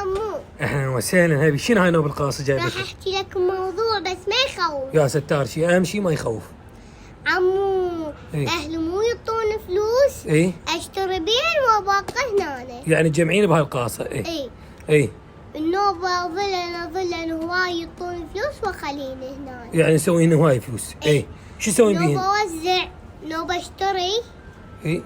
عمو. اهلا وسهلا. هبي شنو هاي نوب القاصة جايبك؟ راح احكي لك موضوع بس ما يخوف. يا ستار، شيء اهم شيء ما يخوف. عمو إيه؟ اهلي مو يعطون فلوس ايه؟ اشتري بيها وابقى هنا. يعني تجمعين بهاي القاصة. ايه؟ اي ايه؟ النوبة ظلن هواي يعطون فلوس وخليني هنا. يعني نسوي هواي فلوس. ايه؟ شو تسوين نوبة بيهن؟ اوزع، نوبة اشتري، ايه؟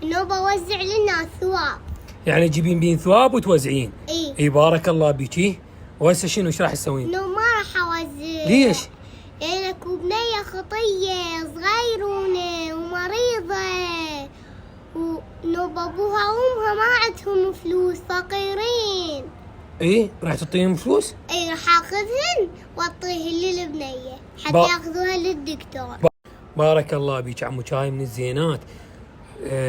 نوبة اوزع للناس ثواب. يعني تجيبين بين ثواب وتوزعين. اي اي بارك الله بيك. وهسه شنو ايش راح تسوين؟ نو ما راح اوزع. ليش؟ لأنك بنية خطية صغيرونة ومريضة، ونوب أبوها وأمها ما عندهم فلوس، فقيرين. ايه؟ راح تعطيهم فلوس؟ أي راح آخذهن وأعطيهن للبنية حتى ياخذوها للدكتور. بارك الله بيك عمو، شاي من الزينات.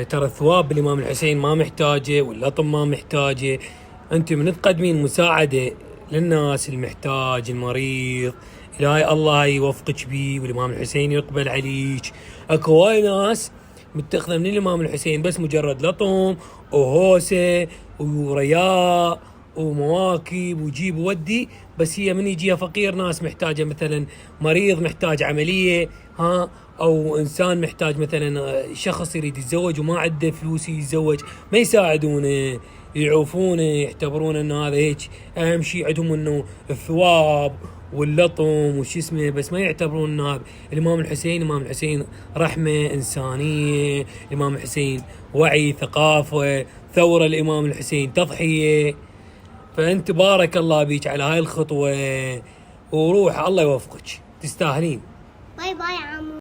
ترى الثواب بالإمام الحسين ما محتاجه واللطم ما محتاجه. أنت من تقدمين مساعدة للناس المحتاج المريض، إلهي الله يوفقك بيه والإمام الحسين يقبل عليك. أكو هواي ناس متخذة من الإمام الحسين بس مجرد لطم وهوسة ورياء ومواكب وجيب وودي، بس هي من يجيها فقير، ناس محتاجة مثلا مريض محتاج عملية، او انسان محتاج مثلا شخص يريد يتزوج وما عنده فلوس يتزوج، ما يساعدونه، يعوفونه، يعتبرون انه هذا هيك. اهم شيء عندهم انه الثواب واللطم وش اسمه، بس ما يعتبرون انه هذا. الامام الحسين رحمه انسانيه، الامام الحسين وعي ثقافه، ثوره الامام الحسين تضحيه. فانت بارك الله بيك على هاي الخطوه، وروح الله يوفقك، تستاهلين. باي باي عمو.